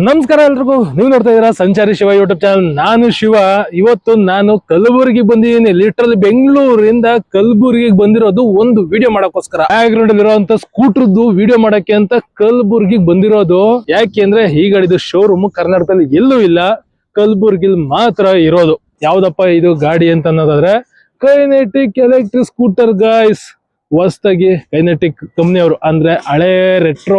ನಮಸ್ಕಾರ ಎಲ್ರಿಗೂ. ನೀವು ನೋಡ್ತಾ ಇದೀರಾ ಸಂಚಾರಿ ಶಿವ ಯೂಟ್ಯೂಬ್ ಚಾನಲ್. ನಾನು ಶಿವ. ಇವತ್ತು ನಾನು ಕಲಬುರಗಿ ಬಂದಿದ್ದೀನಿ. ಲಿಟ್ರಲಿ ಬೆಂಗಳೂರಿಂದ ಕಲಬುರಗಿಗೆ ಬಂದಿರೋದು ಒಂದು ವಿಡಿಯೋ ಮಾಡಕ್ಕೋಸ್ಕರ. ಬ್ಯಾಕ್ ಗ್ರೌಂಡ್ ಅಲ್ಲಿ ಇರುವಂತ ಸ್ಕೂಟರ್ದು ವಿಡಿಯೋ ಮಾಡಕ್ಕೆ ಅಂತ ಕಲಬುರಗಿಗೆ ಬಂದಿರೋದು. ಯಾಕೆಂದ್ರೆ ಈ ಗಾಡಿದು ಶೋರೂಮ್ ಕರ್ನಾಟಕದಲ್ಲಿ ಎಲ್ಲೂ ಇಲ್ಲ, ಕಲಬುರಗಿಲಿ ಮಾತ್ರ ಇರೋದು. ಯಾವ್ದಪ್ಪ ಇದು ಗಾಡಿ ಅಂತ ಅನ್ನೋದಾದ್ರೆ ಕೈನೆಟಿಕ್ ಎಲೆಕ್ಟ್ರಿಕ್ ಸ್ಕೂಟರ್ ಗಾಯ್ಸ್. ಹೊಸದಾಗಿ ಕೈನೆಟಿಕ್ ಕಂಪ್ನಿ ಅವರು, ಅಂದ್ರೆ ಹಳೆ ರೆಟ್ರೋ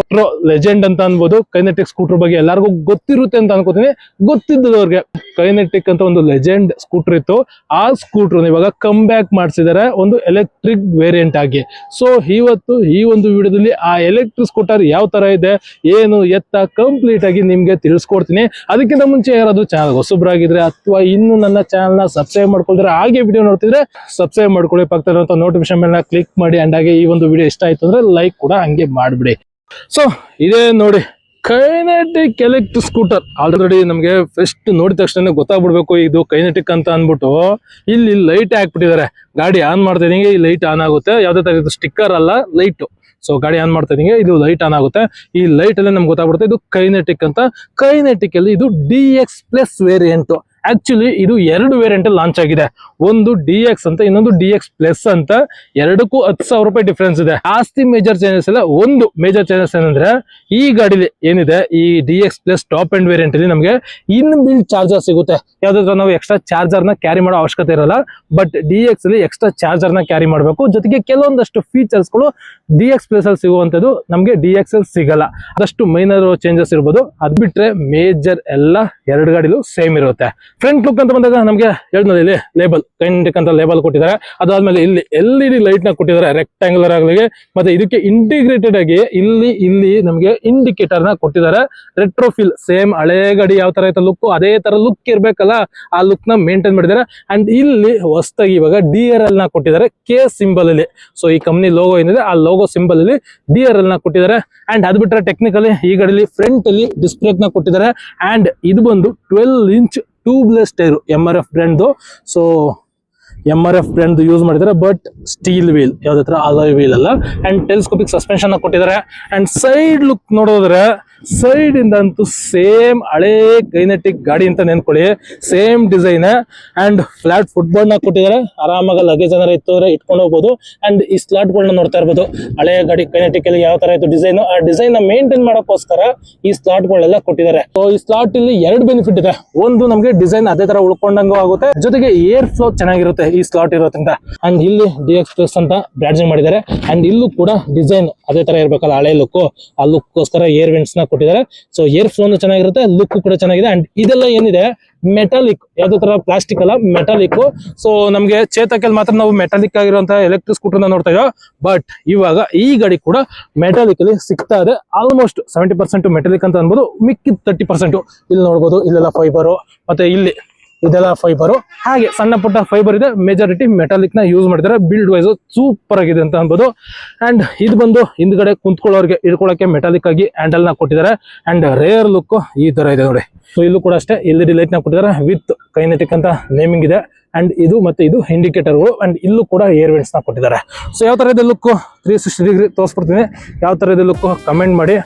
ಲೆಜೆಂಡ್ ಅಂತ ಅನ್ಬೋದು. ಕೈನೆಟಿಕ್ ಸ್ಕೂಟರ್ ಬಗ್ಗೆ ಎಲ್ಲರಿಗೂ ಗೊತ್ತಿರುತ್ತೆ ಅಂತ ಅನ್ಕೋತೀನಿ. ಗೊತ್ತಿದ್ದದವ್ರಿಗೆ ಕೈನೆಟಿಕ್ ಅಂತ ಒಂದು ಲೆಜೆಂಡ್ ಸ್ಕೂಟರ್ ಇತ್ತು. ಆ ಸ್ಕೂಟರ್ ಇವಾಗ ಕಮ್ ಬ್ಯಾಕ್ ಮಾಡಿಸಿದ್ದಾರೆ ಒಂದು ಎಲೆಕ್ಟ್ರಿಕ್ ವೇರಿಯಂಟ್ ಆಗಿ. ಸೊ ಇವತ್ತು ಈ ಒಂದು ವಿಡಿಯೋದಲ್ಲಿ ಆ ಎಲೆಕ್ಟ್ರಿಕ್ ಸ್ಕೂಟರ್ ಯಾವ ತರ ಇದೆ, ಏನು ಎತ್ತ ಕಂಪ್ಲೀಟ್ ಆಗಿ ನಿಮ್ಗೆ ತಿಳಿಸ್ಕೊಡ್ತೀನಿ. ಅದಕ್ಕಿಂತ ಮುಂಚೆ ಯಾರಾದ್ರೂ ಚಾನಲ್ ಹೊಸಬ್ರಾಗಿದ್ರೆ ಅಥವಾ ಇನ್ನು ನನ್ನ ಚಾನಲ್ ನ ಸಬ್ಸ್ಕ್ರೈಬ್ ಮಾಡ್ಕೊಳ್ತಾರೆ, ಹಾಗೆ ವಿಡಿಯೋ ನೋಡ್ತಿದ್ರೆ ಸಬ್ಸ್ಕ್ರೈಬ್ ಮಾಡ್ಕೊಳ್ಳಿ, ಪಕ್ಕದ ನೋಟಿಫಿಕೇಶನ್ ಮೇಲೆ ಕ್ಲಿಕ್ ಮಾಡಿ. ಅಂಡ್ ಹಾಗೆ ಈ ಒಂದು ವಿಡಿಯೋ ಇಷ್ಟ ಆಯ್ತು ಅಂದ್ರೆ ಲೈಕ್ ಕೂಡ ಹಂಗೆ ಮಾಡ್ಬಿಡಿ. ಸೊ ಇದೇ ನೋಡಿ ಕೈನೆಟಿಕ್ ಎಲೆಕ್ಟ್ರಿಕ್ ಸ್ಕೂಟರ್. ಆಲ್ರೆಡಿ ನಮ್ಗೆ ಫಸ್ಟ್ ನೋಡಿದ ತಕ್ಷಣ ಗೊತ್ತಾಗ್ಬಿಡ್ಬೇಕು ಇದು ಕೈನೆಟಿಕ್ ಅಂತ ಅನ್ಬಿಟ್ಟು. ಇಲ್ಲಿ ಲೈಟ್ ಹಾಕ್ಬಿಟ್ಟಿದ್ದಾರೆ. ಗಾಡಿ ಆನ್ ಮಾಡ್ತಾ ಇದಂಗೆ ಈ ಲೈಟ್ ಆನ್ ಆಗುತ್ತೆ. ಯಾವ್ದೇ ತರ ಸ್ಟಿಕ್ಕರ್ ಅಲ್ಲ, ಲೈಟ್. ಸೊ ಗಾಡಿ ಆನ್ ಮಾಡ್ತಾ ಇದಂಗೆ ಇದು ಲೈಟ್ ಆನ್ ಆಗುತ್ತೆ. ಈ ಲೈಟ್ ಅಲ್ಲಿ ನಮ್ಗೆ ಗೊತ್ತಾಗ್ಬಿಡುತ್ತೆ ಇದು ಕೈನೆಟಿಕ್ ಅಂತ. ಕೈನೆಟಿಕ್ ಅಲ್ಲಿ ಇದು DX+ ವೇರಿಯಂಟ್. ಆಕ್ಚುಲಿ ಇದು ಎರಡು ವೇರಿಯಂಟ್ ಲಾಂಚ್ ಆಗಿದೆ. ಒಂದು DX ಅಂತ, ಇನ್ನೊಂದು DX+ ಅಂತ. ಎರಡಕ್ಕೂ 10,000 ರೂಪಾಯಿ ಡಿಫ್ರೆನ್ಸ್ ಇದೆ. ಜಾಸ್ತಿ ಮೇಜರ್ ಚೇಂಜಸ್ ಇಲ್ಲ. ಒಂದು ಮೇಜರ್ ಚೇಂಜಸ್ ಏನಂದ್ರೆ ಈ ಗಾಡಿಲಿ ಏನಿದೆ, ಈ DX+ ಟಾಪ್ ಅಂಡ್ ವೇರಿಯಂಟ್ ಅಲ್ಲಿ ನಮಗೆ ಇನ್ ಬಿಲ್ಟ್ ಚಾರ್ಜರ್ ಸಿಗುತ್ತೆ. ಯಾವ್ದಾದ್ರು ನಾವು ಎಕ್ಸ್ಟ್ರಾ ಚಾರ್ಜರ್ ನ ಕ್ಯಾರಿ ಮಾಡೋ ಅವಶ್ಯಕತೆ ಇರಲ್ಲ. ಬಟ್ DX ಅಲ್ಲಿ ಎಕ್ಸ್ಟ್ರಾ ಚಾರ್ಜರ್ ನ ಕ್ಯಾರಿ ಮಾಡಬೇಕು. ಜೊತೆಗೆ ಕೆಲವೊಂದಷ್ಟು ಫೀಚರ್ಸ್ ಗಳು DX+ ಅಲ್ಲಿ ಸಿಗುವಂತದ್ದು ನಮಗೆ DX ಅಲ್ಲಿ ಸಿಗಲ್ಲ. ಅದಷ್ಟು ಮೈನರ್ ಚೇಂಜಸ್ ಇರ್ಬೋದು. ಅದ್ ಬಿಟ್ರೆ ಮೇಜರ್ ಎಲ್ಲ ಎರಡು ಗಾಡಿಲೂ ಸೇಮ್ ಇರುತ್ತೆ. ಫ್ರಂಟ್ ಲುಕ್ ಅಂತ ಬಂದಾಗ ನಮಗೆ ಹೇಳಿದ್ಮೇಲೆ ಇಲ್ಲಿ ಲೇಬಲ್ ಕೈನೆಟಿಕ್ ಅಂತ ಲೇಬಲ್ ಕೊಟ್ಟಿದ್ದಾರೆ. ಅದಾದ್ಮೇಲೆ ಇಲ್ಲಿ LED ಲೈಟ್ ನ ಕೊಟ್ಟಿದ್ದಾರೆ ರೆಕ್ಟಾಂಗುಲರ್ ಆಗಲಿಗೆ. ಮತ್ತೆ ಇದಕ್ಕೆ ಇಂಟಿಗ್ರೇಟೆಡ್ ಆಗಿ ಇಲ್ಲಿ ನಮಗೆ ಇಂಡಿಕೇಟರ್ ನ ಕೊಟ್ಟಿದ್ದಾರೆ. ರೆಟ್ರೋಫಿಲ್ ಸೇಮ್ ಹಳೆ ಗಾಡಿ ಯಾವ ತರ ಐತೆ ಲುಕ್, ಅದೇ ತರ ಲುಕ್ ಇರ್ಬೇಕಲ್ಲ, ಆ ಲುಕ್ ನ ಮೇಂಟೈನ್ ಮಾಡಿದ್ದಾರೆ. ಅಂಡ್ ಇಲ್ಲಿ ಹೊಸದಾಗಿ ಇವಾಗ DRL ನ ಕೊಟ್ಟಿದ್ದಾರೆ K ಸಿಂಬಲ್ ಅಲ್ಲಿ. ಸೊ ಈ ಕಂಪ್ನಿ ಲೋಗೋ ಏನಿದೆ ಆ ಲೋಗೋ ಸಿಂಬಲ್ ಅಲ್ಲಿ DRL ನ ಕೊಟ್ಟಿದ್ದಾರೆ. ಅಂಡ್ ಅದ್ ಬಿಟ್ರೆ ಟೆಕ್ನಿಕಲಿ ಈ ಗಾಡಿಲಿ ಫ್ರಂಟ್ ಅಲ್ಲಿ ಡಿಸ್ಪ್ಲೇ ನ ಕೊಟ್ಟಿದ್ದಾರೆ. ಅಂಡ್ ಇದು ಬಂದು 12 inch tubeless tyre MRF brand. So MRF brand use ಮಾಡಿದ್ದಾರೆ, ಬಟ್ ಸ್ಟೀಲ್ ವೀಲ್, ಯಾವ್ದು ಹತ್ರ ಅಲಾಯ್ ವೀಲ್ ಅಲ್ಲ. ಅಂಡ್ ಟೆಲಿಸ್ಕೋಪಿಕ್ ಸಸ್ಪೆನ್ಷನ್ ಕೊಟ್ಟಿದ್ದಾರೆ. ಅಂಡ್ ಸೈಡ್ ಲುಕ್ ನೋಡೋದ್ರೆ ಸೈಡ್ ಇಂದ ಅಂತೂ ಸೇಮ್ ಹಳೆ ಕೈನೆಟಿಕ್ ಗಾಡಿ ಅಂತ ನೆನ್ಕೊಳ್ಳಿ, same design. And flat footboard ನ ಕೊಟ್ಟಿದ್ದಾರೆ. ಆರಾಮಾಗಿ ಲಗೇಜ್ ಏನಾರ ಇತ್ತು ಅಂದ್ರೆ ಇಟ್ಕೊಂಡು ಹೋಗ್ಬೋದು. ಅಂಡ್ ಈ ಸ್ಲಾಟ್ ಗಳನ್ನ ನೋಡ್ತಾ ಇರ್ಬೋದು. ಹಳೆ ಗಾಡಿ ಕೈನೆಟಿಕ್ ಅಲ್ಲಿ ಯಾವ ತರ ಇತ್ತು ಡಿಸೈನ್, ಆ ಡಿಸೈನ್ ನ ಮೇಂಟೈನ್ ಮಾಡೋಕ್ಕೋಸ್ಕರ ಈ ಸ್ಲಾಟ್ ಗಳೆಲ್ಲ ಕೊಟ್ಟಿದ್ದಾರೆ. ಸೊ ಈ ಸ್ಲಾಟ್ ಇಲ್ಲಿ ಎರಡು ಬೆನಿಫಿಟ್ ಇದೆ. ಒಂದು ನಮಗೆ ಡಿಸೈನ್ ಅದೇ ತರ ಉಳ್ಕೊಂಡಂಗೂ ಆಗುತ್ತೆ, ಜೊತೆಗೆ ಏರ್ ಫ್ಲೋ ಚೆನ್ನಾಗಿರುತ್ತೆ ಈ ಸ್ಲಾಟ್ ಇರೋದ್ರಿಂದ. ಅಂಡ್ ಇಲ್ಲಿ DX+ ಅಂತ ಬ್ರಾಂಡಿಂಗ್ ಮಾಡಿದ್ದಾರೆ. ಅಂಡ್ ಇಲ್ಲೂ ಕೂಡ ಡಿಸೈನ್ ಅದೇ ತರ ಇರ್ಬೇಕಲ್ಲ, ಹಳೆ ಲುಕ್, ಆ ಲುಕ್ ಗೋಸ್ಕರ ಏರ್ ವೆಂಟ್ಸ್ ನ ಕೊಟ್ಟಿದ್ದಾರೆ. ಸೊ ಏರ್ ಫ್ಲೋ ಚೆನ್ನಾಗಿರುತ್ತೆ, ಲುಕ್ ಕೂಡ ಚೆನ್ನಾಗಿದೆ. ಅಂಡ್ ಇದೆಲ್ಲ ಏನಿದೆ ಮೆಟಾಲಿಕ್, ಯಾವ್ದೇ ತರ ಪ್ಲಾಸ್ಟಿಕ್ ಅಲ್ಲ, ಮೆಟಾಲಿಕ್. ಸೊ ನಮ್ಗೆ ಚೇತಕಲ್ಲಿ ಮಾತ್ರ ನಾವು ಮೆಟಾಲಿಕ್ ಆಗಿರುವಂತಹ ಎಲೆಕ್ಟ್ರಿಕ್ ಸ್ಕೂಟರ್ ನೋಡ್ತಾ ಇದ್ದೇವೆ. ಬಟ್ ಇವಾಗ ಈ ಗಾಡಿ ಕೂಡ ಮೆಟಾಲಿಕ್ ಅಲ್ಲಿ ಸಿಗ್ತಾ ಇದೆ. ಆಲ್ಮೋಸ್ಟ್ 70% ಮೆಟಾಲಿಕ್ ಅಂತ ಅನ್ಬೋದು. ಮಿಕ್ಕಿದ 30% ಇಲ್ಲಿ ನೋಡ್ಬೋದು. ಇಲ್ಲೆಲ್ಲ ಫೈಬರು, ಮತ್ತೆ ಇಲ್ಲಿ ಇದೆಲ್ಲ ಫೈಬರು. ಹಾಗೆ ಸಣ್ಣ ಪುಟ್ಟ ಫೈಬರ್ ಇದೆ. ಮೆಜಾರಿಟಿ ಮೆಟಾಲಿಕ್ ನ ಯೂಸ್ ಮಾಡಿದ್ದಾರೆ. ಬಿಲ್ಡ್ ವೈಸ್ ಸೂಪರ್ ಆಗಿದೆ ಅಂತ ಅನ್ಬೋದು. ಅಂಡ್ ಇದು ಬಂದು ಹಿಂದ್ಗಡೆ ಕುಂತ್ಕೊಳ್ಳೋರಿಗೆ ಇಳ್ಕೊಳ್ಳೋಕೆ ಮೆಟಾಲಿಕ್ ಆಗಿ ಹ್ಯಾಂಡಲ್ ನ ಕೊಟ್ಟಿದ್ದಾರೆ. ಅಂಡ್ ರೇರ್ ಲುಕ್ ಈ ತರ ಇದೆ ನೋಡಿ. ಸೊ ಇಲ್ಲೂ ಕೂಡ ಅಷ್ಟೇ LED ಲೈಟ್ ನ ಕೊಟ್ಟಿದ್ದಾರೆ ವಿತ್ ಕೈನೆಟಿಕ್ ಅಂತ ನೇಮಿಂಗ್ ಇದೆ. ಅಂಡ್ ಇದು ಮತ್ತೆ ಇದು ಇಂಡಿಕೇಟರ್ಗಳು. ಅಂಡ್ ಇಲ್ಲೂ ಕೂಡ ಏರ್ ವೆಂಟ್ಸ್ ನ ಕೊಟ್ಟಿದ್ದಾರೆ. ಸೊ ಯಾವ ತರ ಇದೆ ಲುಕ್ 360 ಡಿಗ್ರಿ ತೋರಿಸ್ಬಿಡ್ತೀನಿ. ಯಾವ ತರ ಇದೆ ಲುಕ್ ಕಮೆಂಟ್ ಮಾಡಿ.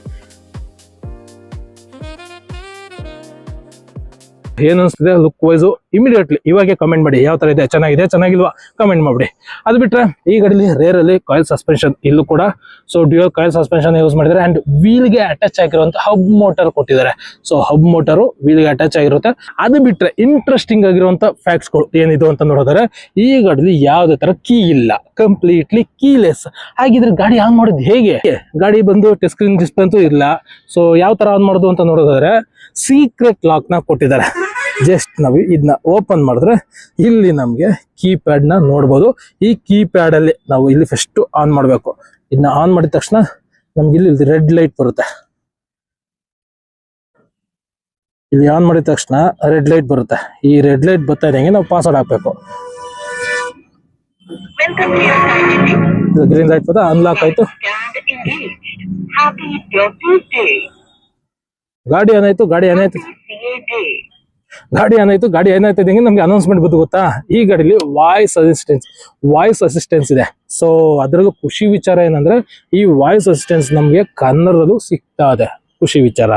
ಏನ್ ಅನ್ಸ್ತಿದೆ ಲುಕ್ ವೈಸು ಇಮಿಡಿಯೇಟ್ಲಿ ಇವಾಗೆ ಕಮೆಂಟ್ ಮಾಡಿ. ಯಾವ ತರ ಇದೆ, ಚೆನ್ನಾಗಿದೆ ಚೆನ್ನಾಗಿಲ್ವಾ ಕಮೆಂಟ್ ಮಾಡ್ಬಿಡಿ. ಅದು ಬಿಟ್ರೆ ಈ ಗಾಡಿಲಿ ರೇರ್ ಅಲ್ಲಿ ಕಾಯಿಲ್ ಸಸ್ಪೆನ್ಷನ್ ಇಲ್ಲೂ ಕೂಡ so dual coil suspension use ಮಾಡಿದ್ದಾರೆ. ಅಂಡ್ ವೀಲ್ಗೆ ಅಟ್ಯಾಚ್ ಆಗಿರುವಂತ ಹಬ್ ಮೋಟರ್ ಕೊಟ್ಟಿದ್ದಾರೆ. ಸೊ ಹಬ್ ಮೋಟರು ವೀಲ್ಗೆ ಅಟ್ಯಾಚ್ ಆಗಿರುತ್ತೆ. ಅದು ಬಿಟ್ರೆ ಇಂಟ್ರೆಸ್ಟಿಂಗ್ ಆಗಿರುವಂತ ಫ್ಯಾಕ್ಟ್ಸ್ ಗಳು ಏನಿದು ಅಂತ ನೋಡಿದ್ರೆ ಈ ಗಾಡಿಲಿ ಯಾವುದೇ ತರ ಕೀ ಇಲ್ಲ, ಕಂಪ್ಲೀಟ್ಲಿ ಕೀಲೆಸ್. ಹಾಗಿದ್ರೆ ಗಾಡಿ ಆನ್ ಮಾಡೋದು ಹೇಗೆ? ಗಾಡಿ ಬಂದು ಟಚ್ ಸ್ಕ್ರೀನ್ ಡಿಸ್ಪ್ಲೇ ಅಂತೂ ಇಲ್ಲ. ಸೊ ಯಾವ ತರ ಆನ್ ಮಾಡೋದು ಅಂತ ನೋಡಿದ್ರೆ ಸೀಕ್ರೆಟ್ ಲಾಕ್ ನ ಕೊಟ್ಟಿದ್ದಾರೆ. ಜಸ್ಟ್ ನಾವು ಇದನ್ನ ಓಪನ್ ಮಾಡಿದ್ರೆ ಇಲ್ಲಿ ನಮ್ಗೆ ಕೀಪ್ಯಾಡ್ ನ ನೋಡ್ಬೋದು. ಈ ಕೀಪ್ಯಾಡ್ ಅಲ್ಲಿ ನಾವು ಇಲ್ಲಿ ಫಸ್ಟ್ ಆನ್ ಮಾಡ್ಬೇಕು. ಇದನ್ನ ಆನ್ ಮಾಡಿದ ತಕ್ಷಣ ನಮ್ಗೆ ಇಲ್ಲಿ ರೆಡ್ ಲೈಟ್ ಬರುತ್ತೆ. ಇಲ್ಲಿ ಆನ್ ಮಾಡಿದ ತಕ್ಷಣ ರೆಡ್ ಲೈಟ್ ಬರುತ್ತೆ. ಈ ರೆಡ್ ಲೈಟ್ ಬರ್ತಾ ಇದ್ದಂಗೆ ನಾವು ಪಾಸ್ವರ್ಡ್ ಹಾಕ್ಬೇಕು. ಗ್ರೀನ್ ಲೈಟ್ ಬರುತ್ತೆ, ಅನ್ಲಾಕ್ ಆಯ್ತು. ಗಾಡಿ ಏನಾಯ್ತು ಇದಂಗೆ ನಮ್ಗೆ ಅನೌನ್ಸ್ಮೆಂಟ್ ಬಂದು ಗೊತ್ತಾ. ಈ ಗಾಡಿಲಿ ವಾಯ್ಸ್ ಅಸಿಸ್ಟೆನ್ಸ್ ಇದೆ. ಸೊ ಅದರಲ್ಲೂ ಖುಷಿ ವಿಚಾರ ಏನಂದ್ರೆ ಈ ವಾಯ್ಸ್ ಅಸಿಸ್ಟೆನ್ಸ್ ನಮ್ಗೆ ಕನ್ನಡದಲ್ಲೂ ಸಿಗ್ತಾ ಇದೆ. ಖುಷಿ ವಿಚಾರ.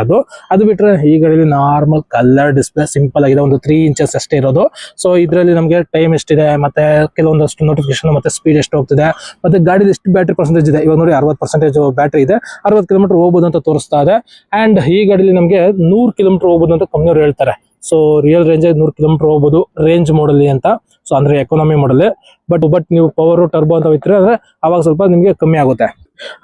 ಅದು ಬಿಟ್ರೆ ಈ ಗಾಡಿಯಲ್ಲಿ ನಾರ್ಮಲ್ ಕಲರ್ ಡಿಸ್ಪ್ಲೇ ಸಿಂಪಲ್ ಆಗಿದೆ, ಒಂದು 3 ಇಂಚಸ್ ಅಷ್ಟೇ ಇರೋದು. ಸೊ ಇದರಲ್ಲಿ ನಮಗೆ ಟೈಮ್ ಎಷ್ಟಿದೆ, ಮತ್ತೆ ಕೆಲವೊಂದಷ್ಟು ನೋಟಿಫಿಕೇಶನ್, ಮತ್ತೆ ಸ್ಪೀಡ್ ಎಷ್ಟು ಹೋಗ್ತಿದೆ, ಮತ್ತೆ ಗಾಡಿ ಎಷ್ಟು ಬ್ಯಾಟ್ರಿ ಪರ್ಸೆಂಟೇಜ್ ಇದೆ. ಇವಾಗ ನೋಡಿ 60% ಬ್ಯಾಟ್ರಿ ಇದೆ, 60 ಕಿಲೋಮೀಟರ್ ಹೋಗ್ಬೋದು ಅಂತ ತೋರಿಸ್ತಾ ಇದೆ. ಅಂಡ್ ಈ ಗಾಡಿಯಲ್ಲಿ ನಮಗೆ 100 ಕಿಲೋಮೀಟರ್ ಹೋಗ್ಬೋದು ಅಂತ ಕಂಪ್ನಿಯವರು ಹೇಳ್ತಾರೆ. ಸೊ ರಿಯಲ್ ರೇಂಜ್ 100 ಕಿಲೋಮೀಟರ್ ಹೋಗ್ಬೋದು ರೇಂಜ್ ಮಾಡಲಿ ಅಂತ. ಸೊ ಅಂದ್ರೆ ಎಕಾನಮಿ ಮಾಡಲ್. ಬಟ್ ನೀವು ಪವರ್ ಟರ್ಬೋ ಅಂತ ಹೋಗ್ತೀರಾ ಅಂದ್ರೆ ಅವಾಗ ಸ್ವಲ್ಪ ನಿಮಗೆ ಕಮ್ಮಿ ಆಗುತ್ತೆ.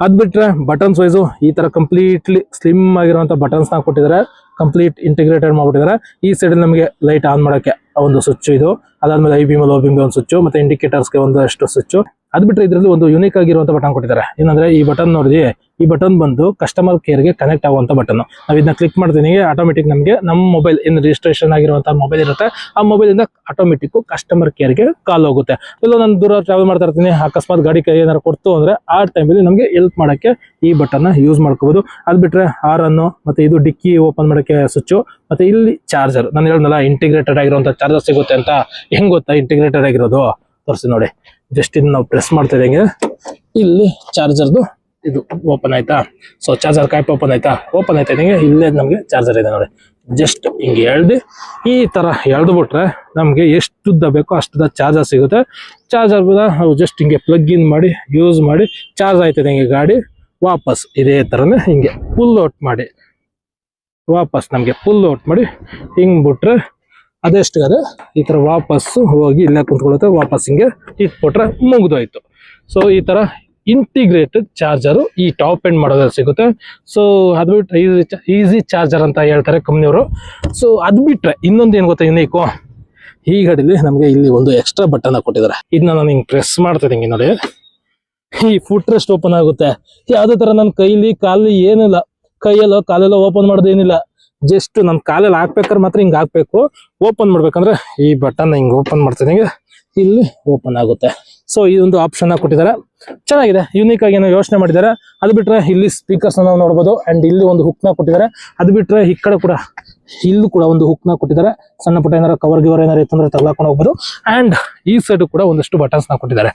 ಅದ್ ಬಿಟ್ರೆ ಬಟನ್ಸ್ ವೈಸು ಈ ತರ ಕಂಪ್ಲೀಟ್ಲಿ ಸ್ಲಿಮ್ ಆಗಿರುವಂತ ಬಟನ್ಸ್ ನ ಕೊಟ್ಟಿದ್ದಾರೆ, ಕಂಪ್ಲೀಟ್ ಇಂಟಿಗ್ರೇಟೆಡ್ ಮಾಡ್ಬಿಟ್ಟಿದ್ದಾರೆ. ಈ ಸೈಡ್ ನಮಗೆ ಲೈಟ್ ಆನ್ ಮಾಡಕ್ಕೆ ಒಂದು ಸ್ವಿಚ್, ಇದು ಅದಾದ್ಮೇಲೆ ಐ ಬಿಮ್ ಲೋ ಬಿಮ್ ಒಂದು ಸ್ವಿಚ್, ಮತ್ತೆ ಇಂಡಿಕೇಟರ್ಸ್ಗೆ ಒಂದಷ್ಟು ಸ್ವಿಚ್. ಅದ್ ಬಿಟ್ರೆ ಇದರಲ್ಲಿ ಒಂದು ಯುನಿಕ್ ಆಗಿರುವಂತ ಬಟನ್ ಕೊಟ್ಟಿದ್ದಾರೆ. ಏನಂದ್ರೆ ಈ ಬಟನ್ ನೋಡಿ, ಈ ಬಟನ್ ಬಂದು ಕಸ್ಟಮರ್ ಕೇರ್ ಗೆ ಕನೆಕ್ಟ್ ಆಗುವಂತ ಬಟನ್. ನಾವ್ ಇದನ್ನ ಕ್ಲಿಕ್ ಮಾಡ್ತೀನಿ, ಆಟೋಮೆಟಿಕ್ ನಮಗೆ ನಮ್ಮ ಮೊಬೈಲ್ ಏನು ರಿಜಿಸ್ಟ್ರೇಷನ್ ಆಗಿರುವಂತಹ ಮೊಬೈಲ್ ಇರುತ್ತೆ, ಆ ಮೊಬೈಲ್ ಇಂದ ಆಟೋಮೆಟಿಕ್ ಕಸ್ಟಮರ್ ಕೇರ್ ಗೆ ಕಾಲ್ ಹೋಗುತ್ತೆ. ಎಲ್ಲೋ ನಾನು ದೂರ ಟ್ರಾವೆಲ್ ಮಾಡ್ತಾ ಇರ್ತೀನಿ, ಅಕಸ್ಮಾತ್ ಗಾಡಿ ಕೈ ಏನಾರು ಕೊಡ್ತು ಅಂದ್ರೆ ಆ ಟೈಮಲ್ಲಿ ನಮಗೆ ಹೆಲ್ಪ್ ಮಾಡಕ್ಕೆ ಈ ಬಟನ್ ನ ಯೂಸ್ ಮಾಡ್ಕೋಬಹುದು. ಅದ್ ಬಿಟ್ರೆ ಹಾರನ್ನು, ಮತ್ತೆ ಇದು ಡಿಕ್ಕಿ ಓಪನ್ ಮಾಡಕ್ಕೆ ಸ್ವಿಚ್, ಮತ್ತೆ ಇಲ್ಲಿ ಚಾರ್ಜರ್. ನಾನು ಹೇಳಿದ್ನಲ್ಲ ಇಂಟಿಗ್ರೇಟೆಡ್ ಆಗಿರುವಂತ ಚಾರ್ಜರ್ ಸಿಗುತ್ತೆ ಅಂತ. ಹೆಂಗ್ ಗೊತ್ತಾ ಇಂಟಿಗ್ರೇಟೆಡ್ ಆಗಿರೋದು? ತೋರಿಸಿ ನೋಡಿ. ಜಸ್ಟ್ ಇದನ್ನ ನಾವು ಪ್ರೆಸ್ ಮಾಡ್ತಾ ಇದ್ದಂಗೆ ಇಲ್ಲಿ ಚಾರ್ಜರ್ದು ಇದು ಓಪನ್ ಆಯ್ತಾ. ಸೊ ಚಾರ್ಜರ್ ಕ್ಯಾಪ್ ಓಪನ್ ಆಯ್ತಾ, ಓಪನ್ ಆಯ್ತಾ ಇದ್ದಂಗೆ ಇಲ್ಲೇ ನಮಗೆ ಚಾರ್ಜರ್ ಇದೆ ನೋಡಿ. ಜಸ್ಟ್ ಹಿಂಗೆ ಎಳ್ದು ಈ ತರ ಎಳ್ದು ಬಿಟ್ರೆ ನಮ್ಗೆ ಎಷ್ಟುದ್ದ ಬೇಕೋ ಅಷ್ಟುದ್ದ ಚಾರ್ಜರ್ ಸಿಗುತ್ತೆ. ಚಾರ್ಜರ್ ನಾವು ಜಸ್ಟ್ ಹಿಂಗೆ ಪ್ಲಗ್ ಇನ್ ಮಾಡಿ ಯೂಸ್ ಮಾಡಿ ಚಾರ್ಜ್ ಆಯ್ತದೆ ಹಿಂಗೆ ಗಾಡಿ. ವಾಪಸ್ ಇದೇ ತರನೇ ಹಿಂಗೆ ಫುಲ್ ಔಟ್ ಮಾಡಿ ವಾಪಸ್ ನಮ್ಗೆ ಫುಲ್ ಔಟ್ ಮಾಡಿ ಹಿಂಗ್ ಬಿಟ್ರೆ ಅದೆಷ್ಟಿದೆ ಈ ತರ ವಾಪಸ್ಸು ಹೋಗಿ ಇಲ್ಲೇ ಕುಂತ್ಕೊಳ್ಳುತ್ತೆ. ವಾಪಸ್ ಹಿಂಗೆ ಇಟ್ಬಿಟ್ರೆ ಮುಗಿದೋಯ್ತು. ಸೊ ಈ ತರ ಇಂಟಿಗ್ರೇಟೆಡ್ ಚಾರ್ಜರು ಈ ಟಾಪ್ ಎಂಡ್ ಮಾಡೋದ್ರಲ್ಲಿ ಸಿಗುತ್ತೆ. ಸೊ ಅದು ಬಿಟ್ರೆ ಈಸಿ ಚಾರ್ಜರ್ ಅಂತ ಹೇಳ್ತಾರೆ ಕಂಪ್ನಿಯವರು. ಸೊ ಅದು ಬಿಟ್ರೆ ಇನ್ನೊಂದು ಏನ್ ಗೊತ್ತಾ ಯುನೀಕು, ಈ ಗಾಡಿಲಿ ನಮಗೆ ಇಲ್ಲಿ ಒಂದು ಎಕ್ಸ್ಟ್ರಾ ಬಟನ್ ಕೊಟ್ಟಿದ್ದಾರೆ. ಇದನ್ನ ನಾನು ಹಿಂಗೆ ಪ್ರೆಸ್ ಮಾಡ್ತಾ ಹಿಂಗೆ ನೋಡಿ, ಈ ಫುಟ್ ರೆಸ್ಟ್ ಓಪನ್ ಆಗುತ್ತೆ. ಯಾವುದೇ ತರ ನನ್ನ ಕೈಲಿ ಕಾಲಿ ಏನಿಲ್ಲ, ಕೈಯಲ್ಲೋ ಕಾಲೆಲ್ಲೋ ಓಪನ್ ಮಾಡೋದು ಏನಿಲ್ಲ. ಜಸ್ಟ್ ನನ್ನ ಕಾಲಲ್ಲಿ ಹಾಕ್ಬೇಕಾದ್ರೆ ಮಾತ್ರ ಹಿಂಗೆ ಹಾಕ್ಬೇಕು. ಓಪನ್ ಮಾಡ್ಬೇಕಂದ್ರೆ ಈ ಬಟನ್ ಹಿಂಗೆ ಓಪನ್ ಮಾಡ್ತೀನಿ, ಇಲ್ಲಿ ಓಪನ್ ಆಗುತ್ತೆ. ಸೊ ಈ ಒಂದು ಆಪ್ಷನ್ ಕೊಟ್ಟಿದ್ದಾರೆ, ಚೆನ್ನಾಗಿದೆ, ಯೂನಿಕ್ ಆಗಿ ಏನೋ ಯೋಚನೆ ಮಾಡಿದ್ದಾರೆ. ಅದು ಬಿಟ್ರೆ ಇಲ್ಲಿ ಸ್ಪೀಕರ್ಸ್ ನಾವು ನೋಡಬಹುದು. ಅಂಡ್ ಇಲ್ಲಿ ಒಂದು ಹುಕ್ ನ ಕೊಟ್ಟಿದ್ದಾರೆ. ಅದು ಬಿಟ್ರೆ ಈ ಕಡೆ ಕೂಡ ಇಲ್ಲೂ ಕೂಡ ಒಂದು ಹುಕ್ ನ ಕೊಟ್ಟಿದ್ದಾರೆ. ಸಣ್ಣ ಪುಟ್ಟ ಏನಾರ ಕವರ್ ಗಿವರ್ ಏನಾರು ಇತ್ತಂದ್ರೆ ತಗ್ಲಾಕೊಂಡು ಹೋಗ್ಬೋದು. ಅಂಡ್ ಈ ಸೈಡ್ ಕೂಡ ಒಂದಷ್ಟು ಬಟನ್ಸ್ ನ ಕೊಟ್ಟಿದ್ದಾರೆ.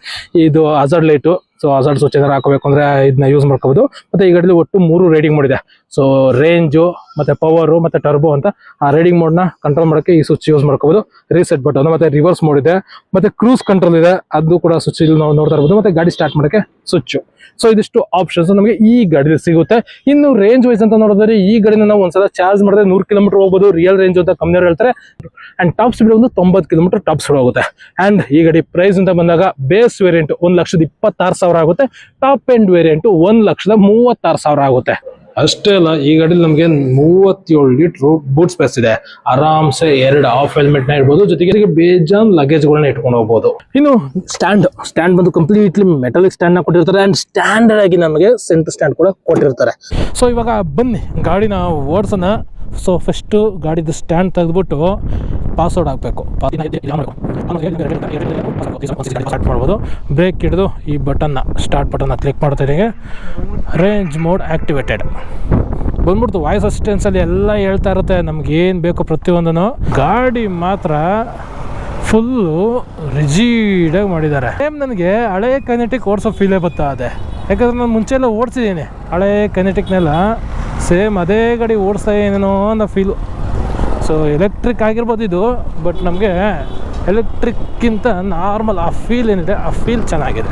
ಇದು hazard light, so hazard switch ಏನಾರು ಹಾಕಬೇಕು ಅಂದ್ರೆ ಇದನ್ನ ಯೂಸ್ ಮಾಡ್ಕೋಬಹುದು. ಮತ್ತೆ ಈ ಗಾಡಿಲಿ ಒಟ್ಟು 3 ರೈಡಿಂಗ್ ಮೋಡ್ ಇದೆ. ಸೊ ರೇಂಜು, ಮತ್ತೆ ಪವರು, ಮತ್ತೆ ಟರ್ಬೋ ಅಂತ. ಆ ರೈಡಿಂಗ್ ಮೋಡ್ ನ ಕಂಟ್ರೋಲ್ ಮಾಡಕ್ಕೆ ಈ ಸ್ವಿಚ್ ಯೂಸ್ ಮಾಡ್ಕೋಬಹುದು. ರೀಸೆಟ್ ಬಟನ್, ಮತ್ತೆ ರಿವರ್ಸ್ ಮೋಡ್ ಇದೆ, ಮತ್ತೆ ಕ್ರೂಸ್ ಕಂಟ್ರೋಲ್ ಇದೆ, ಅದು ಕೂಡ ಸ್ವಿಚ್ ಇಲ್ಲಿ ನಾವು ನೋಡ್ತಾ ಇರ್ಬೋದು. ಮತ್ತೆ ಗಾಡಿ ಸ್ಟಾರ್ಟ್ ಮಾಡಕ್ಕೆ ಸ್ವಿಚ್. ಸೊ ಇದಿಷ್ಟು ಆಪ್ಷನ್ಸ್ ನಮಗೆ ಈ ಗಾಡಿಯಲ್ಲಿ ಸಿಗುತ್ತೆ. ಇನ್ನು ರೇಂಜ್ ವೈಸ್ ಅಂತ ನೋಡಿದ್ರೆ ಈ ಗಾಡಿನ ನಾವು ಒಂದ್ಸಲ ಚಾರ್ಜ್ ಮಾಡಿದ್ರೆ 100 ಕಿಲೋಮೀಟರ್ ಹೋಗ್ಬೋದು, ರಿಯಲ್ ರೇಂಜ್ ಅಂತ ಕಂಪ್ನಿಯವರು ಹೇಳ್ತಾರೆ. ಅಂಡ್ ಟಾಪ್ ಸ್ಪೀಡ್ ಒಂದು 90 ಕಿಲೋಮೀಟರ್ ಟಾಪ್ ಸ್ಪೀಡ್ ಹೋಗುತ್ತೆ. ಅಂಡ್ ಈ ಗಾಡಿ ಪ್ರೈಸ್ ಅಂತ ಬಂದಾಗ ಬೇಸ್ ವೇರಿಯಂಟ್ 1,26,000 ಆಗುತ್ತೆ, ಟಾಪ್ ಎಂಡ್ ವೇರಿಯಂಟ್ 1,36,000 ಆಗುತ್ತೆ. ಅಷ್ಟೇ ಅಲ್ಲ, ಈ ಗಾಡಿಲಿ ನಮಗೆ 37 ಲೀಟರ್ ಬೂಟ್ ಸ್ಪೇಸ್ ಇದೆ. ಆರಾಮ್ಸೆ 2 ಆಫ್ ಹೆಲ್ಮೆಟ್ ನ ಇಡ್ಬೋದು, ಜೊತೆಗೆ ಬೇಜಾನ್ ಲಗೇಜ್ ಗಳನ್ನ ಇಟ್ಕೊಂಡು ಹೋಗ್ಬೋದು. ಇನ್ನು ಸ್ಟ್ಯಾಂಡ್ ಬಂದು ಕಂಪ್ಲೀಟ್ಲಿ ಮೆಟಾಲಿಕ್ ಸ್ಟ್ಯಾಂಡ್ ನ ಕೊಟ್ಟಿರ್ತಾರೆ. ಅಂಡ್ ಸ್ಟ್ಯಾಂಡರ್ಡ್ ಆಗಿ ನಮಗೆ ಸೆಂಟರ್ ಸ್ಟ್ಯಾಂಡ್ ಕೂಡ ಕೊಟ್ಟಿರ್ತಾರೆ. ಸೊ ಇವಾಗ ಬನ್ನಿ ಗಾಡಿನ ಓಡಿಸೋಣ. ಸೊ ಫಸ್ಟ್ ಗಾಡಿದು ಸ್ಟ್ಯಾಂಡ್ ತೆಗೆದ್ಬಿಟ್ಟು ಪಾಸ್ವರ್ಡ್ ಹಾಕಬೇಕು. ಸ್ಟಾರ್ಟ್ ಮಾಡ್ಬೋದು. ಬ್ರೇಕ್ ಹಿಡಿದು ಈ ಬಟನ್ನ ಸ್ಟಾರ್ಟ್ ಬಟನ್ನ ಕ್ಲಿಕ್ ಮಾಡ್ತಾ ಇದ್ದೀವಿ. ರೇಂಜ್ ಮೋಡ್ ಆಕ್ಟಿವೇಟೆಡ್ ಬಂದ್ಬಿಡ್ತು. ವಾಯ್ಸ್ ಅಸಿಸ್ಟೆನ್ಸಲ್ಲಿ ಎಲ್ಲ ಹೇಳ್ತಾ ಇರುತ್ತೆ ನಮ್ಗೆ ಏನು ಬೇಕು ಪ್ರತಿಯೊಂದನ್ನು. ಗಾಡಿ ಮಾತ್ರ ಫುಲ್ಲು ರಿಜಿಡಾಗಿ ಮಾಡಿದ್ದಾರೆ. ಸೇಮ್ ನನಗೆ ಹಳೆ ಕೈನೆಟಿಕ್ ಓಡಿಸೋ ಫೀಲೇ ಬರ್ತಾ ಇದೆ. ಯಾಕಂದ್ರೆ ನಾನು ಮುಂಚೆ ಎಲ್ಲ ಓಡಿಸಿದ್ದೀನಿ ಹಳೆ ಕೈನೆಟಿಕ್ನೆಲ್ಲ. ಸೇಮ್ ಅದೇ ಗಾಡಿ ಓಡಿಸ್ತಾ ಏನೇನೋ ಅನ್ನೋ ಫೀಲು. ಸೊ ಎಲೆಕ್ಟ್ರಿಕ್ ಆಗಿರ್ಬೋದು ಇದು, ಬಟ್ ನಮಗೆ ಎಲೆಕ್ಟ್ರಿಕ್ಕಿಂತ ನಾರ್ಮಲ್ ಆ ಫೀಲ್ ಏನಿದೆ ಆ ಫೀಲ್ ಚೆನ್ನಾಗಿದೆ.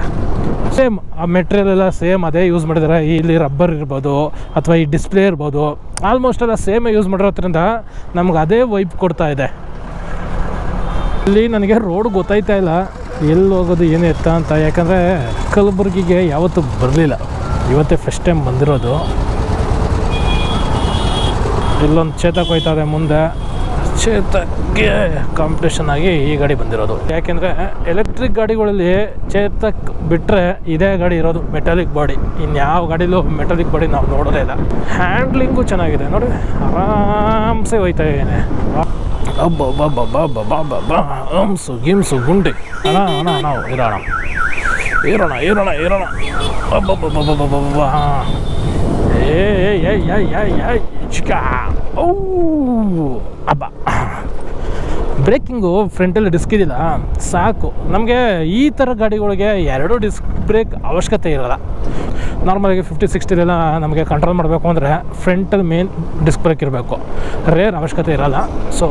ಸೇಮ್ ಆ ಮೆಟೀರಿಯಲ್ ಎಲ್ಲ ಸೇಮ್ ಅದೇ ಯೂಸ್ ಮಾಡಿದ್ದಾರೆ. ಇಲ್ಲಿ ರಬ್ಬರ್ ಇರ್ಬೋದು ಅಥವಾ ಈ ಡಿಸ್ಪ್ಲೇ ಇರ್ಬೋದು, ಆಲ್ಮೋಸ್ಟ್ ಎಲ್ಲ ಸೇಮೇ ಯೂಸ್ ಮಾಡಿರೋದ್ರಿಂದ ನಮ್ಗೆ ಅದೇ ವೈಪ್ ಕೊಡ್ತಾ ಇದೆ. ಇಲ್ಲಿ ನನಗೆ ರೋಡ್ ಗೊತ್ತಾಯ್ತಾ ಇಲ್ಲ ಎಲ್ಲಿ ಹೋಗೋದು ಏನು ಎತ್ತ ಅಂತ. ಯಾಕಂದರೆ ಕಲಬುರಗಿಗೆ ಯಾವತ್ತೂ ಬರಲಿಲ್ಲ, ಇವತ್ತೇ ಫಸ್ಟ್ ಟೈಮ್ ಬಂದಿರೋದು. ಇಲ್ಲೊಂದು ಚೇತಕ್ ಹೋಯ್ತಾರೆ ಮುಂದೆ, ಚೇತಕ್ಗೆ ಕಾಂಪಿಟೇಷನ್ ಆಗಿ ಈ ಗಾಡಿ ಬಂದಿರೋದು. ಯಾಕೆಂದರೆ ಎಲೆಕ್ಟ್ರಿಕ್ ಗಾಡಿಗಳಲ್ಲಿ ಚೇತಕ್ ಬಿಟ್ಟರೆ ಇದೇ ಗಾಡಿ ಇರೋದು ಮೆಟಾಲಿಕ್ ಬಾಡಿ. ಇನ್ಯಾವ ಗಾಡಿಲೂ ಮೆಟಾಲಿಕ್ ಬಾಡಿ ನಾವು ನೋಡೋದೇ ಇಲ್ಲ. ಹ್ಯಾಂಡ್ಲಿಂಗು ಚೆನ್ನಾಗಿದೆ ನೋಡಿ, ಆರಾಮ್ಸೆ ಹೋಯ್ತಾ ಇದ್ದೇನೆ. ಹಂಸು ಗಿಮ್ಸು ಗುಂಡಿ ನಾವು ಇರೋಣ ಅಬ್ಬ. ಬ್ರೇಕಿಂಗು ಫ್ರಂಟಲ್ಲಿ ಡಿಸ್ಕ್ ಇದಿಲ್ಲ ಸಾಕು ನಮಗೆ. ಈ ಥರ ಗಾಡಿಗಳಿಗೆ 2 ಡಿಸ್ಕ್ ಬ್ರೇಕ್ ಅವಶ್ಯಕತೆ ಇರೋಲ್ಲ. ನಾರ್ಮಲಾಗಿ 50-60 ನಮಗೆ ಕಂಟ್ರೋಲ್ ಮಾಡಬೇಕು ಅಂದರೆ ಫ್ರಂಟಲ್ಲಿ ಮೇನ್ ಡಿಸ್ಕ್ ಬ್ರೇಕ್ ಇರಬೇಕು, ರೇರ್ ಅವಶ್ಯಕತೆ ಇರೋಲ್ಲ. ಸೊ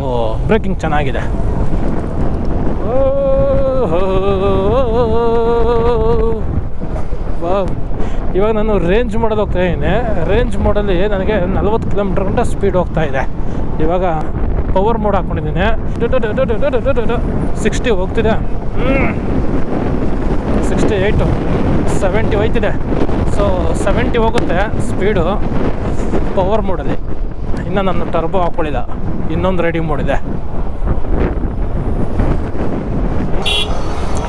ಬ್ರೇಕಿಂಗ್ ಚೆನ್ನಾಗಿದೆ. ಇವಾಗ ನಾನು ರೇಂಜ್ ಮೋಡಲ್ಲಿ ಹೋಗ್ತಾ ಇದ್ದೀನಿ. ರೇಂಜ್ ಮೋಡಲ್ಲಿ ನನಗೆ 40 ಕಿಲೋಮೀಟರ್ ಗಂಟ ಸ್ಪೀಡ್ ಹೋಗ್ತಾ ಇದೆ. ಇವಾಗ ಪವರ್ ಮೋಡ್ ಹಾಕ್ಕೊಂಡಿದ್ದೀನಿ. 60 ಹೋಗ್ತಿದೆ, 68, 70 ಹೋಯ್ತಿದೆ. ಸೊ 70 ಹೋಗುತ್ತೆ ಸ್ಪೀಡು ಪವರ್ ಮೋಡಲ್ಲಿ. ಇನ್ನು ನಾನು ಟರ್ಬೋ ಹಾಕ್ಕೊಳ್ಳಿಲ್ಲ, ಇನ್ನೊಂದು ರೆಡಿ ಮೋಡ್ ಇದೆ.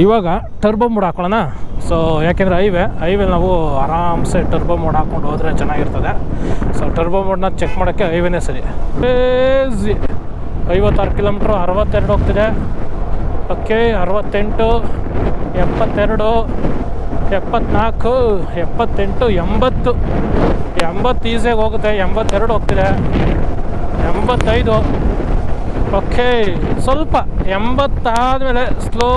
ಇವಾಗ ಟರ್ಬೋ ಮೋಡ್ ಹಾಕೊಳ್ಳೋಣ. ಸೊ ಯಾಕೆಂದರೆ ಹೈವೇ ನಾವು ಆರಾಮ್ಸೆ ಟರ್ಬೋ ಮೋಡ್ ಹಾಕ್ಕೊಂಡು ಹೋದರೆ ಚೆನ್ನಾಗಿರ್ತದೆ. ಸೊ ಟರ್ಬೋ ಮೋಡ್ನ ಚೆಕ್ ಮಾಡೋಕ್ಕೆ ಹೈವೇನೇ ಸರಿ. 56 ಕಿಲೋಮೀಟ್ರು 62 ಹೋಗ್ತಿದೆ. ಓಕೆ, 68, 72, 74, 78, 80 ಈಸಿಯಾಗಿ ಹೋಗುತ್ತೆ. 82 ಹೋಗ್ತಿದೆ, 85. ಓಕೆ, ಸ್ವಲ್ಪ 80 ಆದಮೇಲೆ ಸ್ಲೋ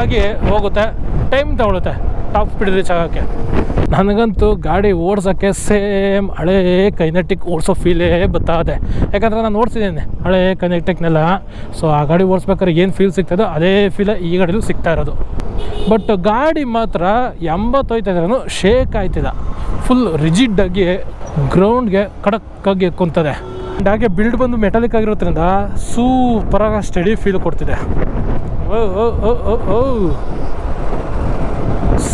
ಆಗಿ ಹೋಗುತ್ತೆ, ಟೈಮ್ ತಗೊಳುತ್ತೆ ಟಾಪ್ ಸ್ಪೀಡ್ ರೀಚ್ ಆಗೋಕ್ಕೆ. ನನಗಂತೂ ಗಾಡಿ ಓಡಿಸೋಕ್ಕೆ ಸೇಮ್ ಹಳೇ ಕೈನೆಟಿಕ್ ಓಡಿಸೋ ಫೀಲೇ ಬರ್ತಾ ಇದೆ. ಯಾಕಂದರೆ ನಾನು ಓಡಿಸಿದ್ದೀನಿ ಹಳೇ ಕೈನೆಟಿಕ್ನೆಲ್ಲ. ಸೊ ಆ ಗಾಡಿ ಓಡಿಸ್ಬೇಕಾದ್ರೆ ಏನು ಫೀಲ್ ಸಿಗ್ತದೋ ಅದೇ ಫೀಲ್ ಈ ಗಾಡಿಲೂ ಸಿಗ್ತಾ ಇರೋದು. ಬಟ್ ಗಾಡಿ ಮಾತ್ರ 80 ಹೋಯ್ತಾ ಇದ್ರೂ ಶೇಕ್ ಆಯ್ತಿಲ್ಲ, ಫುಲ್ ರಿಜಿಡ್ಡಾಗಿ ಗ್ರೌಂಡ್ಗೆ ಕಡಕ್ಕಾಗಿ ಕುಂತದೆ. ಹಾಗೆ ಬಿಲ್ಡ್ ಬಂದು ಮೆಟಾಲಿಕ್ ಆಗಿರೋದ್ರಿಂದ ಸೂಪರಾಗಿ ಸ್ಟಡಿ ಫೀಲ್ ಕೊಡ್ತಿದೆ.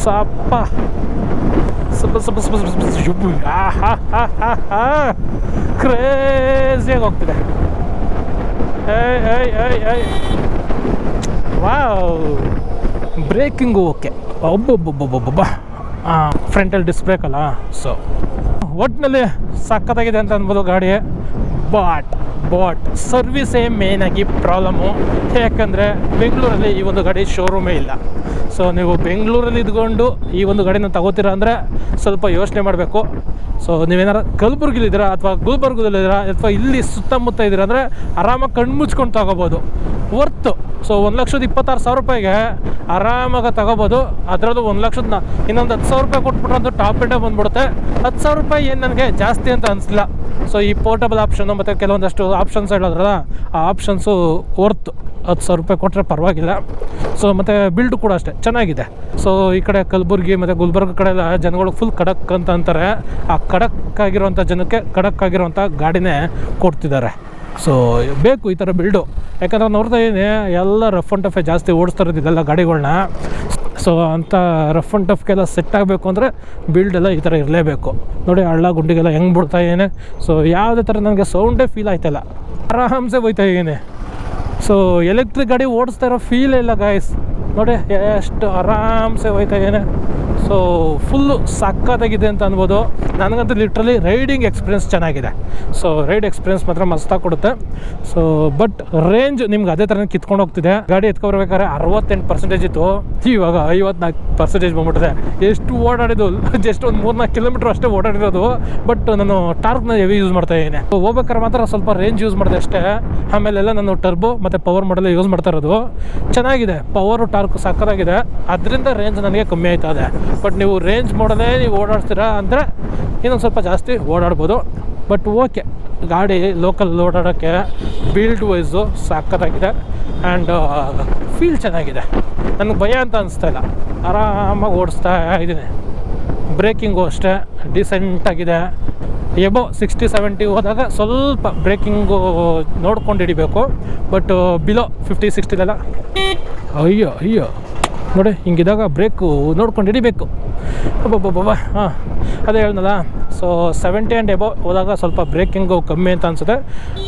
ಸಪ್ಪ ಕ್ರೇಜಿಯಾಗಿ ಹೋಗ್ತಿದೆ. Wow, braking okay. ಒಬ್ಬೊಬ್ಬೊಬ್ಬೊಬ್ಬೊಬ್ಬ ಫ್ರಂಟಲ್ಲಿ ಡಿಸ್ಕ್ ಬ್ರೇಕ್ ಅಲ್ಲ. ಸೊ ಒಟ್ಟಿನಲ್ಲಿ ಸಖತ್ತಾಗಿದೆ ಅಂತ ಅನ್ಬೋದು ಗಾಡಿ. ಬಟ್ ಸರ್ವಿಸೇ ಮೇಯ್ನಾಗಿ ಪ್ರಾಬ್ಲಮ್ಮು. ಯಾಕಂದರೆ ಬೆಂಗಳೂರಲ್ಲಿ ಈ ಒಂದು ಗಾಡಿ ಶೋರೂಮೇ ಇಲ್ಲ. ಸೊ ನೀವು ಬೆಂಗಳೂರಲ್ಲಿ ಇದ್ಕೊಂಡು ಈ ಒಂದು ಗಾಡಿನ ತಗೋತೀರಾ ಅಂದರೆ ಸ್ವಲ್ಪ ಯೋಚನೆ ಮಾಡಬೇಕು. ಸೊ ನೀವೇನಾರು ಕಲಬುರ್ಗಿಲಿದ್ದೀರಾ ಅಥವಾ ಗುಲ್ಬರ್ಗದಲ್ಲಿದ್ದೀರಾ ಅಥವಾ ಇಲ್ಲಿ ಸುತ್ತಮುತ್ತ ಇದ್ದೀರಾ ಅಂದರೆ ಆರಾಮಾಗಿ ಕಣ್ಣು ಮುಚ್ಕೊಂಡು ತಗೋಬೋದು, ವರ್ತು. ಸೊ 1,26,000 ರೂಪಾಯಿಗೆ ಆರಾಮಾಗಿ ತಗೋಬೋದು. ಅದರದ್ದು 1,00,000 ಇನ್ನೊಂದು 10,000 ರೂಪಾಯಿ ಕೊಟ್ಬಿಟ್ರಂತೂ ಟಾಪ್ ಎಂಡೇ ಬಂದ್ಬಿಡುತ್ತೆ. 10,000 ರೂಪಾಯಿ ಏನು ನನಗೆ ಜಾಸ್ತಿ ಅಂತ ಅನಿಸಿಲ್ಲ. ಸೊ ಈ ಪೋರ್ಟಬಲ್ ಆಪ್ಷನ್ನು ಮತ್ತು ಕೆಲವೊಂದಷ್ಟು ಆಪ್ಷನ್ಸ್ ಹೇಳಿದ್ರಲ್ಲ, ಆ ಆಪ್ಷನ್ಸು ವರ್ತ್. 10,000 ರೂಪಾಯಿ ಕೊಟ್ಟರೆ ಪರವಾಗಿಲ್ಲ. ಸೊ ಮತ್ತು ಬಿಲ್ಡ್ ಕೂಡ ಅಷ್ಟೇ ಚೆನ್ನಾಗಿದೆ. ಸೊ ಈ ಕಡೆ ಕಲಬುರ್ಗಿ ಮತ್ತು ಗುಲ್ಬರ್ಗ ಕಡೆ ಎಲ್ಲ ಜನಗಳಿಗೆ ಫುಲ್ ಖಡಕ್ ಅಂತ ಅಂತಾರೆ. ಆ ಖಡಕ್ ಆಗಿರೋಂಥ ಜನಕ್ಕೆ ಖಡಕ್ ಆಗಿರೋಂಥ ಗಾಡಿನೇ ಕೊಡ್ತಿದ್ದಾರೆ. ಸೊ ಬೇಕು ಈ ಥರ ಬಿಲ್ಡು. ಯಾಕಂದ್ರೆ ನೋಡ್ತಾ ಇದ್ದೀನಿ ಎಲ್ಲ ರಫ್ ಆ್ಯಂಡ್ ಟಫೇ ಜಾಸ್ತಿ ಓಡಿಸ್ತಾ ಇರೋದು ಇದೆಲ್ಲ ಗಾಡಿಗಳನ್ನ. ಸೊ ಅಂಥ ರಫ್ ಆ್ಯಂಡ್ ಟಫ್ಗೆಲ್ಲ ಸೆಟ್ ಆಗಬೇಕು ಅಂದರೆ ಬಿಲ್ಡೆಲ್ಲ ಈ ಥರ ಇರಲೇಬೇಕು. ನೋಡಿ ಹಳ್ಳ ಗುಂಡಿಗೆಲ್ಲ ಹೆಂಗೆ ಬಿಡ್ತಾ ಇದ್ದೀನಿ. ಸೊ ಯಾವುದೇ ಥರ ನನಗೆ ಸೌಂಡೇ ಫೀಲ್ ಆಯ್ತಲ್ಲ, ಆರಾಮ್ಸೆ ಹೋಯ್ತಾ ಇದ್ದೀನಿ. ಸೊ ಎಲೆಕ್ಟ್ರಿಕ್ ಗಾಡಿ ಓಡಿಸ್ತಾ ಇರೋ ಫೀಲ್ ಇಲ್ಲ ಗಾಯ್ಸ್. ನೋಡಿ ಎಷ್ಟು ಆರಾಮ್ಸೆ ಹೋಯ್ತಾ ಇದ್ದೀನಿ. ಸೊ ಫುಲ್ಲು ಸಕ್ಕತ್ತಾಗಿದೆ ಅಂತ ಅನ್ಬೋದು. ನನಗಂತೂ ಲಿಟ್ರಲಿ ರೈಡಿಂಗ್ ಎಕ್ಸ್ಪೀರಿಯನ್ಸ್ ಚೆನ್ನಾಗಿದೆ. ಸೊ ರೈಡ್ ಎಕ್ಸ್ಪೀರಿಯನ್ಸ್ ಮಾತ್ರ ಮಸ್ತಾಗಿ ಕೊಡುತ್ತೆ. ಸೊ ಬಟ್ ರೇಂಜ್ ನಿಮ್ಗೆ ಅದೇ ಥರ ಕಿತ್ಕೊಂಡು ಹೋಗ್ತಿದೆ. ಗಾಡಿ ಎತ್ಕೊಬರ್ಬೇಕಾದ್ರೆ 68% ಇತ್ತು, ಇವಾಗ 54% ಬಂದ್ಬಿಟ್ಟಿದೆ. ಎಷ್ಟು ಓಡಾಡಿದ್ದು, ಜಸ್ಟ್ ಒಂದು 3-4 ಕಿಲೋಮೀಟ್ರ್ ಅಷ್ಟೇ ಓಡಾಡಿರೋದು. ಬಟ್ ನಾನು ಟಾರ್ಕ್ನ ಹೆವಿ ಯೂಸ್ ಮಾಡ್ತಾ ಇದ್ದೀನಿ. ಹೋಗ್ಬೇಕಾದ್ರೆ ಮಾತ್ರ ಸ್ವಲ್ಪ ರೇಂಜ್ ಯೂಸ್ ಮಾಡಿದೆ ಅಷ್ಟೇ. ಆಮೇಲೆಲ್ಲ ನಾನು ಟರ್ಬೋ ಮತ್ತು ಪವರ್ ಮಾಡಲ್ ಯೂಸ್ ಮಾಡ್ತಾ ಇರೋದು. ಚೆನ್ನಾಗಿದೆ, ಪವರು ಟಾರ್ಕ್ ಸಕ್ಕತ್ತಾಗಿದೆ. ಅದರಿಂದ ರೇಂಜ್ ನನಗೆ ಕಮ್ಮಿ ಆಯ್ತಾ ಇದೆ. ಬಟ್ ನೀವು ರೇಂಜ್ ಮಾಡಲೇ ನೀವು ಓಡಾಡ್ತೀರಾ ಅಂದರೆ ಇನ್ನೊಂದು ಸ್ವಲ್ಪ ಜಾಸ್ತಿ ಓಡಾಡ್ಬೋದು. ಬಟ್ ಓಕೆ, ಗಾಡಿ ಲೋಕಲ್ ಓಡಾಡೋಕ್ಕೆ ಬಿಲ್ಡ್ ವೈಸು ಸಕ್ಕತ್ತಾಗಿದೆ. ಆ್ಯಂಡ್ ಫೀಲ್ ಚೆನ್ನಾಗಿದೆ. ನನಗೆ ಭಯ ಅಂತ ಅನಿಸ್ತಾ ಇಲ್ಲ, ಆರಾಮಾಗಿ ಓಡಿಸ್ತಾ ಇದ್ದೀನಿ. ಬ್ರೇಕಿಂಗು ಅಷ್ಟೇ ಡಿಸೆಂಟಾಗಿದೆ. ಎಬೋ 60-70 ಹೋದಾಗ ಸ್ವಲ್ಪ ಬ್ರೇಕಿಂಗು ನೋಡ್ಕೊಂಡು ಹಿಡಿಬೇಕು. ಬಟ್ ಬಿಲೋ 50-60 ಅಯ್ಯೋ ನೋಡಿ ಹಿಂಗಿದಾಗ ಬ್ರೇಕು ನೋಡ್ಕೊಂಡು ಹಿಡಿಬೇಕು. ಒಬ್ಬೊಬ್ಬೊಬ್ಬ ಹಾಂ ಅದೇ ಹೇಳ್ದಲ್ಲ. ಸೊ 70 ಆ್ಯಂಡ್ ಎಬೋ ಹೋದಾಗ ಸ್ವಲ್ಪ ಬ್ರೇಕಿಂಗು ಕಮ್ಮಿ ಅಂತ ಅನಿಸುತ್ತೆ.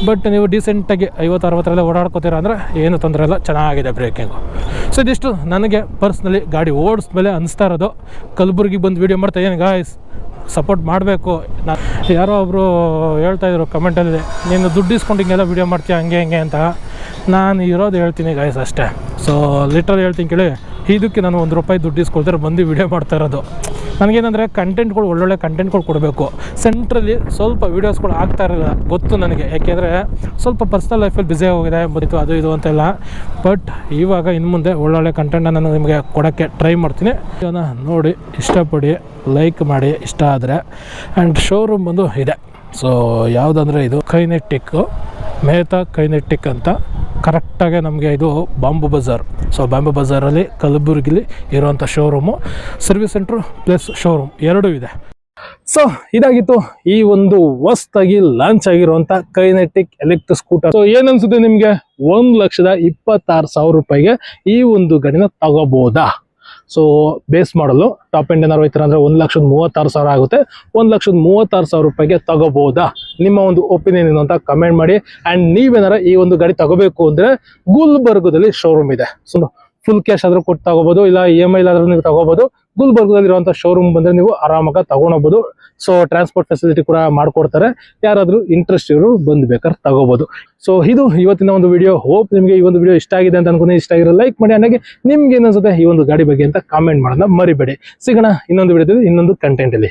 ಬಟ್ ನೀವು ಡೀಸೆಂಟಾಗಿ 50-60 ಓಡಾಡ್ಕೋತೀರ ಅಂದರೆ ಏನು ತೊಂದರೆ ಇಲ್ಲ, ಚೆನ್ನಾಗಿದೆ ಬ್ರೇಕಿಂಗು. ಸೊ ಇದಿಷ್ಟು ನನಗೆ ಪರ್ಸ್ನಲಿ ಗಾಡಿ ಓಡಿಸ್ಮೇಲೆ ಅನಿಸ್ತಾ ಇರೋದು. ಕಲಬುರ್ಗಿಗೆ ಬಂದು ವೀಡಿಯೋ ಮಾಡ್ತಾಯಿದ್ದೀನಿ ಗಾಯ್ಸ್, ಸಪೋರ್ಟ್ ಮಾಡಬೇಕು. ಯಾರೋ ಒಬ್ಬರು ಹೇಳ್ತಾಯಿದ್ರು ಕಮೆಂಟಲ್ಲಿ, ನೀನು ದುಡ್ಡು ಇಸ್ಕೊಂಡು ಹಿಂಗೆಲ್ಲ ವೀಡಿಯೋ ಮಾಡ್ತೀಯ ಹಂಗೆ ಅಂತ. ನಾನು ಇರೋದು ಹೇಳ್ತೀನಿ ಗಾಯ್ಸ್ ಅಷ್ಟೇ. ಸೊ ಲಿಟ್ರಲ್ ಹೇಳ್ತೀನಿ ಕೇಳಿ, ಇದಕ್ಕೆ ನಾನು ₹1 ದುಡ್ಡು ಇಸ್ಕೊಳ್ತಾರೆ ಬಂದು ವೀಡಿಯೋ ಮಾಡ್ತಾ ಇರೋದು. ನನಗೇನಂದರೆ ಕಂಟೆಂಟ್ಗಳು ಒಳ್ಳೊಳ್ಳೆ ಕಂಟೆಂಟ್ಗಳು ಕೊಡಬೇಕು. ಸೆಂಟ್ರಲ್ಲಿ ಸ್ವಲ್ಪ ವೀಡಿಯೋಸ್ಗಳು ಆಗ್ತಾ ಇರಲಿಲ್ಲ, ಗೊತ್ತು ನನಗೆ, ಯಾಕೆಂದರೆ ಸ್ವಲ್ಪ ಪರ್ಸ್ನಲ್ ಲೈಫಲ್ಲಿ ಬ್ಯುಸಿ ಹೋಗಿದೆ ಬರೀತು ಅದು ಇದು ಅಂತೆಲ್ಲ. ಬಟ್ ಇವಾಗ ಇನ್ನು ಮುಂದೆ ಒಳ್ಳೊಳ್ಳೆ ಕಂಟೆಂಟನ್ನು ನಾನು ನಿಮಗೆ ಕೊಡೋಕ್ಕೆ ಟ್ರೈ ಮಾಡ್ತೀನಿ. ಇದನ್ನು ನೋಡಿ ಇಷ್ಟಪಡಿ, ಲೈಕ್ ಮಾಡಿ ಇಷ್ಟ ಆದರೆ. ಆ್ಯಂಡ್ ಶೋರೂಮ್ ಬಂದು ಇದೆ. ಸೊ ಯಾವುದಂದರೆ ಇದು ಕೈನೆಟಿಕ್ಕು, ಮೆಹ್ತಾ ಕೈನೆಟಿಕ್ ಅಂತ. ಕರೆಕ್ಟಾಗಿ ನಮಗೆ ಇದು ಬಾಂಬು ಬಜಾರ್. ಸೊ ಬಾಂಬು ಬಜಾರಲ್ಲಿ ಕಲಬುರಗಿಲಿ ಇರುವಂಥ showroom, service centre plus showroom ಎರಡೂ ಇದೆ. ಸೊ ಇದಾಗಿತ್ತು ಈ ಒಂದು ಹೊಸ್ದಾಗಿ ಲಾಂಚ್ ಆಗಿರುವಂಥ ಕೈನೆಟಿಕ್ ಎಲೆಕ್ಟ್ರಿಕ್ ಸ್ಕೂಟರ್. ಸೊ ಏನನ್ಸುತ್ತೆ ನಿಮಗೆ, 1,26,000 ರೂಪಾಯಿಗೆ ಈ ಒಂದು ಗಾಡಿನ ತಗೋಬೋದಾ? ಸೊ ಬೇಸ್ ಮಾಡಲು ಟಾಪ್ ಎಂಡ್ ಏನಾರು ಹೋಯ್ತಾರೆ ಅಂದರೆ 1,36,000 ಆಗುತ್ತೆ. 1,36,000 ರೂಪಾಯಿಗೆ ತಗೋಬೋದಾ? ನಿಮ್ಮ ಒಂದು ಒಪಿನಿಯನ್ ಏನು ಅಂತ ಕಮೆಂಟ್ ಮಾಡಿ. ಆ್ಯಂಡ್ ನೀವೇನಾರ ಈ ಒಂದು ಗಾಡಿ ತಗೋಬೇಕು ಅಂದರೆ ಗುಲ್ಬರ್ಗದಲ್ಲಿ ಶೋರೂಮ್ ಇದೆ. ಸೊ ಫುಲ್ ಕ್ಯಾಶ್ ಆದರೂ ಕೊಟ್ಟು ತಗೋಬೋದು, ಇಲ್ಲ EMI ಆದ್ರೂ ನೀವು ತಗೋಬೋದು. ಗುಲ್ಬರ್ಗದಲ್ಲಿ ಇರುವಂಥ ಶೋರೂಮ್ ಬಂದರೆ ನೀವು ಆರಾಮಾಗಿ ತಗೊಂಡೋಗ್ಬೋದು. ಸೊ ಟ್ರಾನ್ಸ್ಪೋರ್ಟ್ ಫೆಸಿಲಿಟಿ ಕೂಡ ಮಾಡಿಕೊಡ್ತಾರೆ. ಯಾರಾದರೂ ಇಂಟ್ರೆಸ್ಟ್ ಇರೋರು ಬಂದು ಬೇಕಾದ್ರೆ ತಗೋಬೋದು. ಸೊ ಇದು ಇವತ್ತಿನ ಒಂದು ವಿಡಿಯೋ. ಹೋಪ್ ನಿಮಗೆ ಈ ಒಂದು ವಿಡಿಯೋ ಇಷ್ಟ ಆಗಿದೆ ಅಂತ ಅನ್ಕೊಂಡು, ಇಷ್ಟ ಆಗಿರೋ ಲೈಕ್ ಮಾಡಿ. ನನಗೆ ನಿಮ್ಗೆ ಏನಿಸುತ್ತೆ ಈ ಒಂದು ಗಾಡಿ ಬಗ್ಗೆ ಅಂತ ಕಾಮೆಂಟ್ ಮಾಡೋದನ್ನ ಮರಿಬೇಡಿ. ಸಿಗೋಣ ಇನ್ನೊಂದು ವಿಡಿಯೋದಲ್ಲಿ ಇನ್ನೊಂದು ಕಂಟೆಂಟಲ್ಲಿ.